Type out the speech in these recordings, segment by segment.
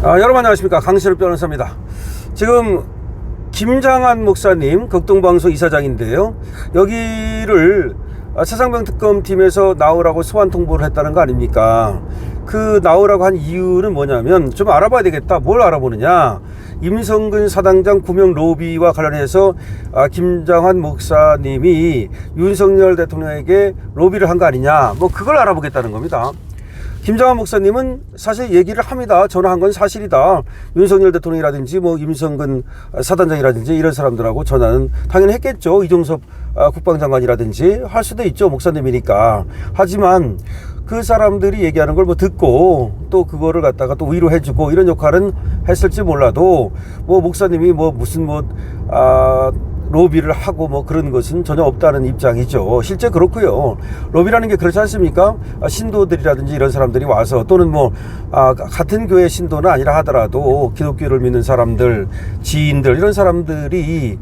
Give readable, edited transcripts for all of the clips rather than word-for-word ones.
여러분 안녕하십니까, 강신욱 변호사입니다. 지금 김장한 목사님 극동방송 이사장인데요, 여기를 최상병 특검팀에서 나오라고 소환 통보를 했다는 거 아닙니까? 그 나오라고 한 이유는 뭐냐면, 좀 알아봐야 되겠다. 뭘 알아보느냐, 임성근 사단장 구명 로비와 관련해서 김장한 목사님이 윤석열 대통령에게 로비를 한 거 아니냐, 뭐 그걸 알아보겠다는 겁니다. 김장한 목사님은 사실 얘기를 합니다. 전화한 건 사실이다. 윤석열 대통령이라든지 뭐 임성근 사단장이라든지 이런 사람들하고 전화는 당연히 했겠죠. 이종섭 국방장관이라든지 할 수도 있죠. 목사님이니까. 하지만 그 사람들이 얘기하는 걸 뭐 듣고 또 그거를 갖다가 또 위로해주고 이런 역할은 했을지 몰라도, 뭐 목사님이 뭐 무슨 로비를 하고 뭐 그런 것은 전혀 없다는 입장이죠. 실제 그렇고요. 로비라는 게 그렇지 않습니까? 신도들이라든지 이런 사람들이 와서, 또는 같은 교회 신도는 아니라 하더라도 기독교를 믿는 사람들, 지인들, 이런 사람들이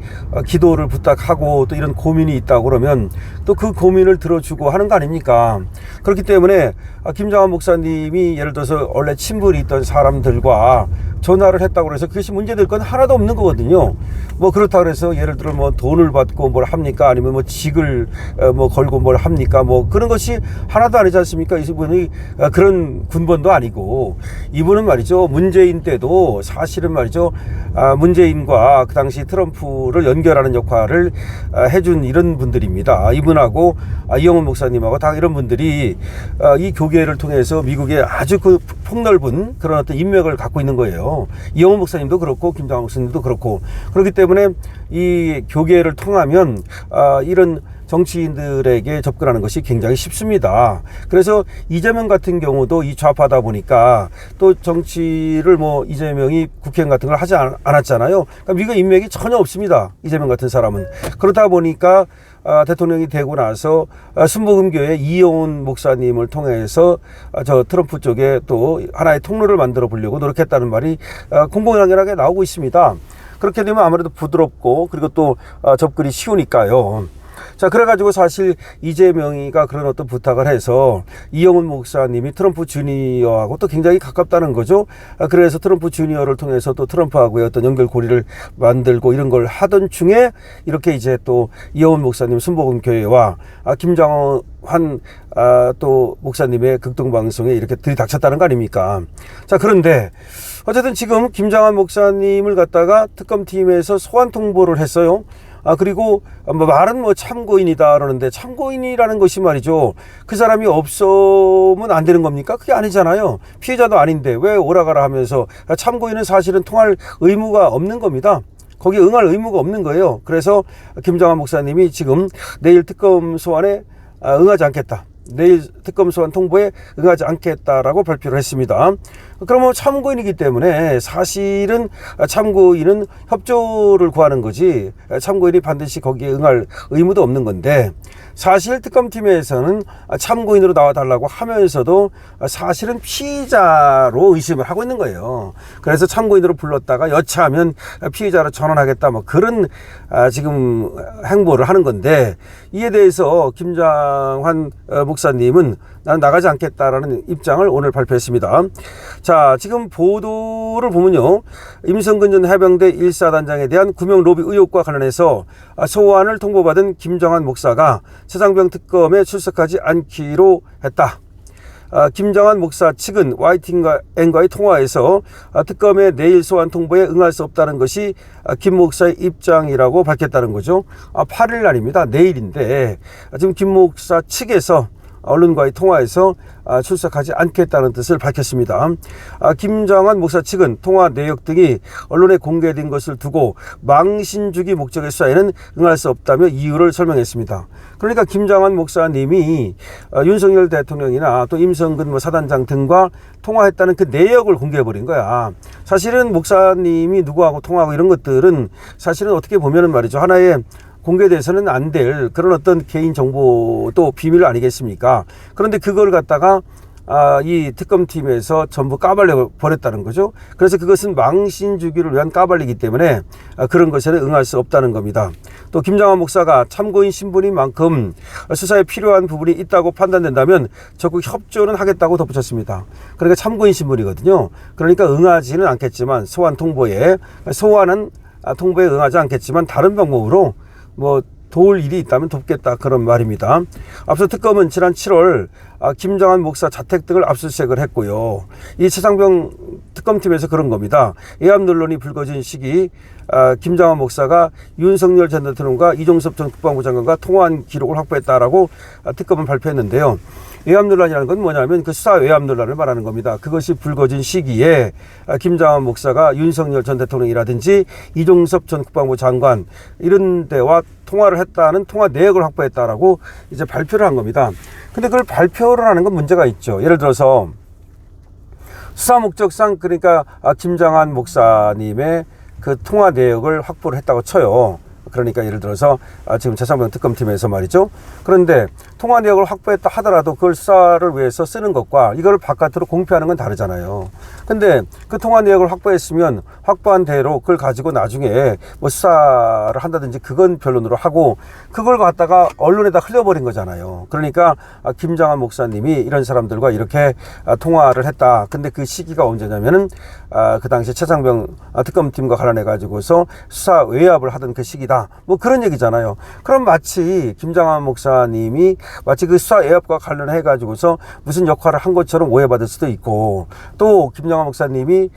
기도를 부탁하고 또 이런 고민이 있다고 그러면 또 그 고민을 들어주고 하는 거 아닙니까? 그렇기 때문에 김장한 목사님이 예를 들어서 원래 친분이 있던 사람들과 전화를 했다고 해서 그것이 문제될 건 하나도 없는 거거든요. 뭐 그렇다고 해서 예를 들어 뭐 돈을 받고 뭘 합니까? 아니면 뭐 직을 걸고 뭘 합니까? 뭐 그런 것이 하나도 아니지 않습니까? 이분이 그런 군번도 아니고, 이분은 말이죠, 문재인 때도 사실은 말이죠, 문재인과 그 당시 트럼프를 연결하는 역할을 해준 이런 분들입니다. 이분하고 이영훈 목사님하고 다 이런 분들이 이 교계를 통해서 미국에 아주 그 폭넓은 그런 어떤 인맥을 갖고 있는 거예요. 이영훈 목사님도 그렇고 김장한 목사님도 그렇고. 그렇기 때문에 이 교계를 통하면 이런 정치인들에게 접근하는 것이 굉장히 쉽습니다. 그래서 이재명 같은 경우도 이 좌파다 보니까 또 정치를 이재명이 국회의원 같은 걸 하지 않았잖아요. 그러니까 미국 인맥이 전혀 없습니다. 이재명 같은 사람은. 그러다 보니까 대통령이 되고 나서 순복음교회 이영훈 목사님을 통해서 저 트럼프 쪽에 또 하나의 통로를 만들어 보려고 노력했다는 말이 공공연하게 나오고 있습니다. 그렇게 되면 아무래도 부드럽고, 그리고 또 접근이 쉬우니까요. 자, 그래가지고 사실 이재명이가 그런 어떤 부탁을 해서 이영훈 목사님이 트럼프 주니어하고 또 굉장히 가깝다는 거죠. 그래서 트럼프 주니어를 통해서 또 트럼프하고의 어떤 연결고리를 만들고 이런 걸 하던 중에 이렇게 이제 또 이영훈 목사님 순복음교회와 김장한 또 목사님의 극동방송에 이렇게 들이닥쳤다는 거 아닙니까? 자, 그런데 어쨌든 지금 김장한 목사님을 갖다가 특검팀에서 소환 통보를 했어요. 그리고 말은 참고인이다 그러는데, 참고인이라는 것이 말이죠, 그 사람이 없으면 안 되는 겁니까? 그게 아니잖아요. 피해자도 아닌데 왜 오라가라 하면서, 참고인은 사실은 통할 의무가 없는 겁니다. 거기에 응할 의무가 없는 거예요. 그래서 김장한 목사님이 지금 내일 특검 소환에 응하지 않겠다, 내일 특검 소환 통보에 응하지 않겠다라고 발표를 했습니다. 그러면 참고인이기 때문에 사실은 참고인은 협조를 구하는 거지, 참고인이 반드시 거기에 응할 의무도 없는 건데, 사실 특검팀에서는 참고인으로 나와달라고 하면서도 사실은 피의자로 의심을 하고 있는 거예요. 그래서 참고인으로 불렀다가 여차하면 피의자로 전환하겠다, 그런 지금 행보를 하는 건데, 이에 대해서 김장한 목사님은 나는 나가지 않겠다라는 입장을 오늘 발표했습니다. 자, 지금 보도를 보면요, 임성근 전 해병대 1사단장에 대한 구명 로비 의혹과 관련해서 소환을 통보받은 김장한 목사가 최상병 특검에 출석하지 않기로 했다. 김장한 목사 측은 YTN과의 통화에서 특검의 내일 소환 통보에 응할 수 없다는 것이 김 목사의 입장이라고 밝혔다는 거죠. 8일 날입니다. 내일인데 지금 김 목사 측에서 언론과의 통화에서 출석하지 않겠다는 뜻을 밝혔습니다. 김장한 목사 측은 통화 내역 등이 언론에 공개된 것을 두고 망신주기 목적의 수사에는 응할 수 없다며 이유를 설명했습니다. 그러니까 김장한 목사님이 윤석열 대통령이나 또 임성근 사단장 등과 통화했다는 그 내역을 공개해버린 거야. 사실은 목사님이 누구하고 통화하고 이런 것들은 사실은 어떻게 보면은 말이죠, 하나의 공개돼서는 안 될 그런 어떤 개인정보 또 비밀 아니겠습니까? 그런데 그걸 갖다가 이 특검팀에서 전부 까발려 버렸다는 거죠. 그래서 그것은 망신 주기를 위한 까발리기 때문에 그런 것에는 응할 수 없다는 겁니다. 또 김장한 목사가 참고인 신분인 만큼 수사에 필요한 부분이 있다고 판단된다면 적극 협조는 하겠다고 덧붙였습니다. 그러니까 참고인 신분이거든요. 그러니까 응하지는 않겠지만 소환 통보에 응하지 않겠지만 다른 방법으로 뭐 도울 일이 있다면 돕겠다, 그런 말입니다. 앞서 특검은 지난 7월 김장한 목사 자택 등을 압수수색을 했고요. 이 최상병 특검팀에서 그런 겁니다. 예합 논란이 불거진 시기 김장한 목사가 윤석열 전 대통령과 이종섭 전 국방부 장관과 통화한 기록을 확보했다라고 특검은 발표했는데요. 외압 논란이라는 건 뭐냐면 그 수사 외압 논란을 말하는 겁니다. 그것이 불거진 시기에 김장한 목사가 윤석열 전 대통령이라든지 이종섭 전 국방부 장관 이런 데와 통화를 했다는 통화 내역을 확보했다라고 이제 발표를 한 겁니다. 근데 그걸 발표를 하는 건 문제가 있죠. 예를 들어서 수사 목적상 그러니까 김장한 목사님의 그 통화 내역을 확보를 했다고 쳐요. 그러니까 예를 들어서 지금 최상병 특검팀에서 말이죠. 그런데 통화 내역을 확보했다 하더라도 그걸 수사를 위해서 쓰는 것과 이걸 바깥으로 공표하는 건 다르잖아요. 근데 그 통화 내역을 확보했으면 확보한 대로 그걸 가지고 나중에 뭐 수사를 한다든지 그건 변론으로 하고 그걸 갖다가 언론에다 흘려버린 거잖아요. 그러니까 김장한 목사님이 이런 사람들과 이렇게 통화를 했다. 근데 그 시기가 언제냐면은 그 당시 최상병 특검팀과 관련해 가지고서 수사 외압을 하던 그 시기다. 뭐 그런 얘기잖아요. 그럼 마치 김장한 목사님이 마치 그 수사 외압과 관련해 가지고서 무슨 역할을 한 것처럼 오해받을 수도 있고, 또 김장한 목사님이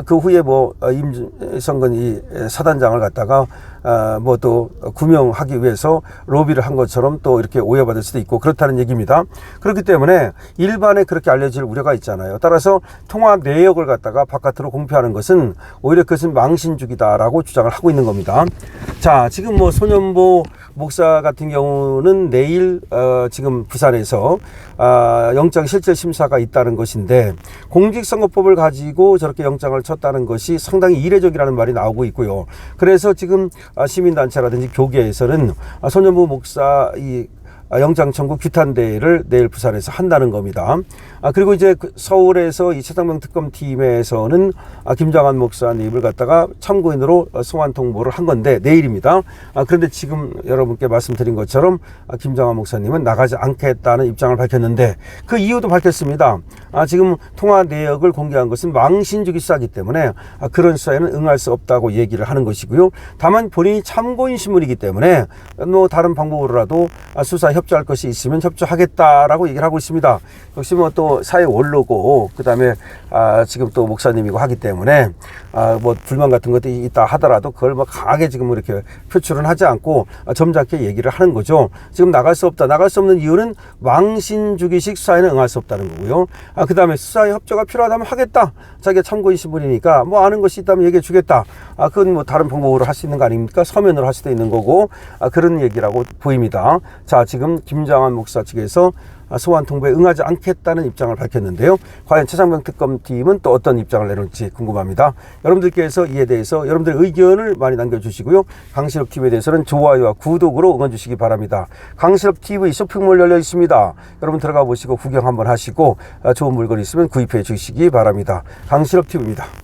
그 후에 뭐 임성근 이 사단장을 갖다가 뭐 또 구명하기 위해서 로비를 한 것처럼 또 이렇게 오해받을 수도 있고 그렇다는 얘기입니다. 그렇기 때문에 일반에 그렇게 알려질 우려가 있잖아요. 따라서 통화 내역을 갖다가 바깥으로 공표하는 것은 오히려 그것은 망신주기다라고 주장을 하고 있는 겁니다. 자, 지금 뭐 소년보 목사 같은 경우는 내일 지금 부산에서 영장 실질 심사가 있다는 것인데, 공직선거법을 가지고 저렇게 영장을 쳤다는 것이 상당히 이례적이라는 말이 나오고 있고요. 그래서 지금 시민단체라든지 교계에서는 소년보 목사 이 영장 청구 규탄대회를 내일 부산에서 한다는 겁니다. 그리고 이제 서울에서 이 최상병 특검팀에서는 김장한 목사님을 갖다가 참고인으로 소환 통보를 한 건데 내일입니다. 그런데 지금 여러분께 말씀드린 것처럼 김장한 목사님은 나가지 않겠다는 입장을 밝혔는데 그 이유도 밝혔습니다. 지금 통화 내역을 공개한 것은 망신주기 수사이기 때문에 그런 수사에는 응할 수 없다고 얘기를 하는 것이고요. 다만 본인이 참고인 신문이기 때문에 뭐 다른 방법으로라도 수사 협조할 것이 있으면 협조하겠다라고 얘기를 하고 있습니다. 역시 뭐 또 사회 원로고 그다음에 지금 또 목사님이고 하기 때문에 뭐 불만 같은 것들이 있다 하더라도 그걸 뭐 강하게 지금 이렇게 표출은 하지 않고 점잖게 얘기를 하는 거죠. 지금 나갈 수 없다. 나갈 수 없는 이유는 망신주기식 수사에는 응할 수 없다는 거고요. 그다음에 수사에 협조가 필요하다면 하겠다. 자기가 참고인 신분이니까 뭐 아는 것이 있다면 얘기해 주겠다. 그건 뭐 다른 방법으로 할 수 있는 거 아닙니까? 서면으로 할 수도 있는 거고 그런 얘기라고 보입니다. 자, 지금 김장한 목사 측에서 소환 통보에 응하지 않겠다는 입장을 밝혔는데요. 과연 최상병 특검팀은 또 어떤 입장을 내놓을지 궁금합니다. 여러분들께서 이에 대해서 여러분들의 의견을 많이 남겨주시고요. 강신업 TV에 대해서는 좋아요와 구독으로 응원주시기 바랍니다. 강신업 TV 쇼핑몰 열려 있습니다. 여러분 들어가 보시고 구경 한번 하시고 좋은 물건 있으면 구입해 주시기 바랍니다. 강신업 TV입니다.